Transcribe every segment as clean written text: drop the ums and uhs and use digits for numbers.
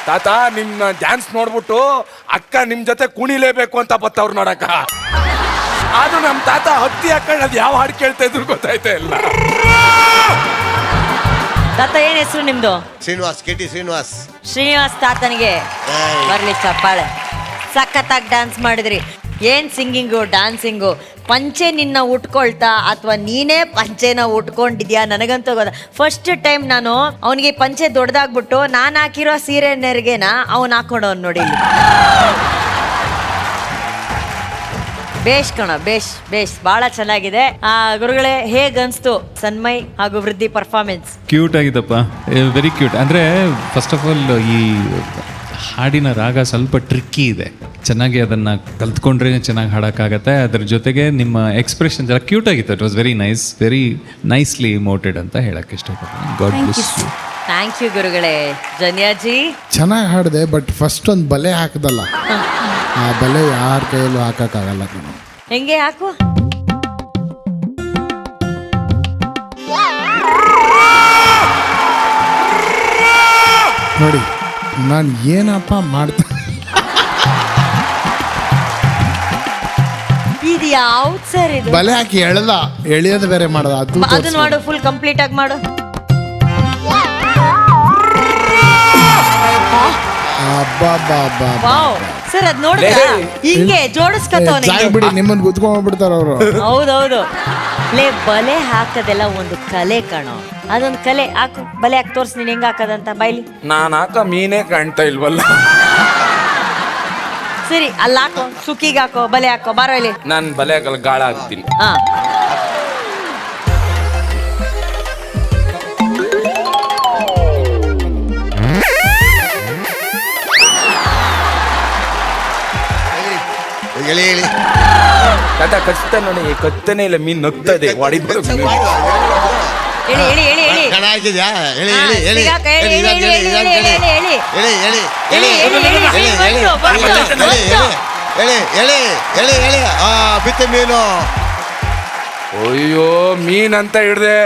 ತಾತ ನಿಮ್ನ ಡ್ಯಾನ್ಸ್ ನೋಡ್ಬಿಟ್ಟು ಅಕ್ಕ ನಿಮ್ ಜೊತೆ ಕುಣಿಲೇಬೇಕು ಅಂತ ಬತ್ತವ್ರು ನೋಡಕ್ಕ. ಅದು ನಮ್ ತಾತ ಹತ್ತಿ ಹಾಕೊಂಡು ಅದು ಯಾವ ಹಾಡು ಕೇಳ್ತಾ ಇದ್ರು ಗೊತ್ತಾಯ್ತಾ ಇಲ್ಲ. ತಾತ ಏನ್ ಹೆಸರು ನಿಮ್ದು? ಶ್ರೀನಿವಾಸ್, KT ಶ್ರೀನಿವಾಸ್. ಶ್ರೀನಿವಾಸ್ ತಾತನಿಗೆ ಬರ್ಲಿ ಚಪ್ಪಾಳೆ. ಸಖತ್ತಾಗಿ ಡ್ಯಾನ್ಸ್ ಮಾಡಿದ್ರಿ. ಏನ್ ಸಿಂಗಿಂಗು ಡ್ಯಾನ್ಸಿಂಗು. ಪಂಚೆ ನಿನ್ನ ಉಟ್ಕೊಳ್ತಾ ಅಥವಾ ನೀನೇ ಪಂಚೆನ ಉಟ್ಕೊಂಡಿದ್ಯಾ ನನಗಂತೂ ಗೊತ್ತ. ಫಸ್ಟ್ ಟೈಮ್ ನಾನು ಅವನಿಗೆ ಪಂಚೆ ದೊಡ್ಡದಾಗ್ಬಿಟ್ಟು ನಾನು ಹಾಕಿರೋ ಸೀರೆ ನೆರಿಗೆನ ಅವನು ಹಾಕೊಂಡವನ್ ನೋಡಿ. ಬೇಷ್ ಕಣ, ಬೇಷ್ ಬೇಷ್, ಬಹಳ ಚೆನ್ನಾಗಿದೆ. ಗುರುಗಳೇ, ಹೇಗ್ ಅನ್ಸ್ತು ಸನ್ಮಯ್ ಹಾಗೂ ವೃದ್ಧಿ ಪರ್ಫಾರ್ಮೆನ್ಸ್? ಕ್ಯೂಟ್ ಆಗಿದಪ್ಪ, ವೆರಿ ಕ್ಯೂಟ್. ಅಂದರೆ ಫಸ್ಟ್ ಆಫ್ ಆಲ್ ಈ ಹಾಡಿನ ರಾಗ ಸ್ವಲ್ಪ ಟ್ರಿಕ್ಕಿ ಇದೆ. ಚೆನ್ನಾಗಿ ಅದನ್ನು ಕಲ್ತ್ಕೊಂಡ್ರೆ ಚೆನ್ನಾಗಿ ಹಾಡೋಕ್ಕಾಗತ್ತೆ. ಅದ್ರ ಜೊತೆಗೆ ನಿಮ್ಮ ಎಕ್ಸ್ಪ್ರೆಷನ್ ಎಲ್ಲ ಕ್ಯೂಟ್ ಆಗಿತ್ತು. It was very nice, very nicely emoted ಅಂತ ಹೇಳಕ್ಕೆ ಇಷ್ಟಪಡ್ತೀನಿ. God bless you. Thank you ಗುರುಗಳೇ. ಜನ್ಯಾಜಿ ಚೆನ್ನಾಗಿ ಹಾಡಿದೆ, ಬಟ್ ಫಸ್ಟ್ ಒಂದು ಬಲೆ ಹಾಕದಲ್ಲ. ಆ ಬಲೆ ಯಾರ ಕೈಯಲ್ಲೂ ಹಾಕಕ್ಕಾಗಲ್ಲ. ಹೆಂಗೆ ಹಾಕು? ನೋಡಿ ನಾನು ಏನಪ್ಪ ಮಾಡ್ತಾ ಇದು ಯಾವ್ದು ಸರ್? ಇದು ಬಲೆ ಹಾಕಿ ಎಳೆಯೋದು ಬೇರೆ ಮಾಡೋದು. ಅದನ್ನ ಮಾಡು, ಫುಲ್ ಕಂಪ್ಲೀಟ್ ಆಗಿ ಮಾಡು. ಸರ್ ಅದ್ ನೋಡಿದ್ರ ಹಿಂಗೆ ಜೋಡಿಸ್ಕೊತವನಿಗೆ ಬಿಡಿ, ನಿಮ್ಮನ್ನ ಕುತ್ಕೊಂಡ್ಬಿಡ್ತಾರ ಅವರು. ಹೌದೌದು. ಬಲೆ ಹಾಕದೆಲ್ಲ ಒಂದು ಕಲೆ ಕಣೋ, ಅದೊಂದು ಕಲೆ. ಹಾಕು, ಬಲೆ ಹಾಕಿ ತೋರ್ಸ್ ನೀನ್ ಹೆಂಗ್ ಹಾಕದಂತ ಬೈಲಿ. ನಾನು ಹಾಕ ಮೀನೇ ಕಾಣ್ತಾ ಇಲ್ವಲ್ಲ. ಸರಿ, ಅಲ್ಲಿ ಹಾಕೋ, ಸುಕ್ಕಿಗೆ ಹಾಕೋ, ಬಲೆ ಹಾಕೋ, ಬಾರೋ ಇಲ್ಲಿ. ನಾನು ಬಲೆ ಹಾಕಲ್ಲ, ಗಾಳ ಹಾಕ್ತೀನಿ. ಹಾ, ಎಳಿ ಎಳಿ ತಾತ ಕಚ್ತಾ ನೋಡಿ, ಕತ್ತನೇ ಇಲ್ಲ, ಮೀನ್ ನಗ್ತದೆ. ಹೊಡಿಬೋದು. ಎಳಿ ಎಳಿ ಎಳಿ ಎಳಿ. ಕಣ ಹಾಕಿದ್ಯಾ? ಎಳಿ ಎಳಿ ಎಳಿ ಸಿಗಾಕ, ಎಳಿ ಎಳಿ ಎಳಿ ಎಳಿ ಎಳಿ ಎಳಿ ಎಳಿ ಎಳಿ ಎಳಿ ಎಳಿ ಎಳಿ ಎಳಿ ಎಳಿ ಎಳಿ ಬಂತು, ಬಂತು, ಬಂತು. ಎಳಿ ಎಳಿ ಎಳಿ ಎಳಿ. ಬಿತ್ತೆ ಮೀನು. ಅಯ್ಯೋ, ಮೀನ್ ಅಂತ ಹಿಡ್ದೆ,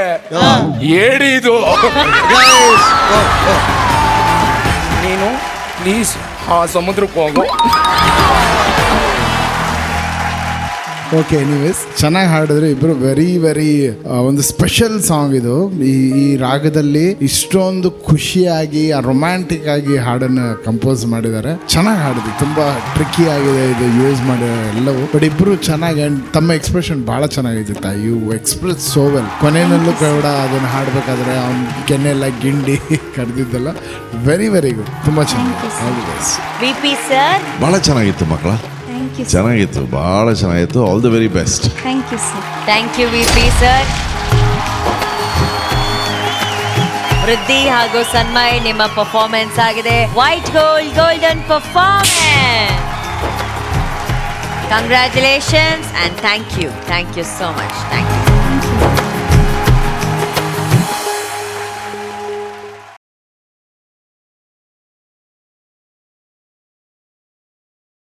ಏಡಿ ಇದು. ನೀನು ಪ್ಲೀಸ್ ಸಮುದ್ರಕ್ಕೆ ಹೋಗು. ಓಕೆ, ಎನಿವೇಸ್ ಚೆನ್ನಾಗಿ ಹಾಡಿದ್ರೆ ಇಬ್ರು. ವೆರಿ ಒಂದು ಸ್ಪೆಷಲ್ ಸಾಂಗ್ ಇದು. ಈ ರಾಗದಲ್ಲಿ ಇಷ್ಟೊಂದು ಖುಷಿಯಾಗಿ ರೊಮ್ಯಾಂಟಿಕ್ ಆಗಿ ಹಾಡನ್ನು ಕಂಪೋಸ್ ಮಾಡಿದ್ದಾರೆ. ಚೆನ್ನಾಗಿ ಹಾಡಿದ್ವಿ, ತುಂಬಾ ಟ್ರಿಕ್ಕಿ ಆಗಿದೆ ಇದು ಯೂಸ್ ಮಾಡಿರೋ ಎಲ್ಲವೂ. ಬಟ್ ಇಬ್ರು ಚೆನ್ನಾಗಿ, ತಮ್ಮ ಎಕ್ಸ್ಪ್ರೆಷನ್ ಬಹಳ ಚೆನ್ನಾಗಿತ್ತು. You express so well. ಕೊನೆಯಲ್ಲೂ ಕೂಡ ಅದನ್ನು ಹಾಡಬೇಕಾದ್ರೆ ಅವ್ನ ಕೆನ್ನೆಲ್ಲ ಗಿಂಡಿ ಕರೆದಿದ್ದಲ್ಲ. ವೆರಿ ಗುಡ್, ತುಂಬಾ ಚೆನ್ನಾಗಿ. VP ಸರ್ ಭಾಳ ಚೆನ್ನಾಗಿತ್ತು ಮಕ್ಕಳ, ಚೆನ್ನಾಗಿತ್ತು, ಭಾಳ ಚೆನ್ನಾಗಿತ್ತು. All the very best. Thank you sir. Thank you VP sir. Vriddhi ಹಾಗೂ ಸನ್ಮಯ್, ನಿಮ್ಮ ಪರ್ಫಾರ್ಮೆನ್ಸ್ ಆಗಿದೆ white gold golden performance. Congratulations and thank you so much. Thank you.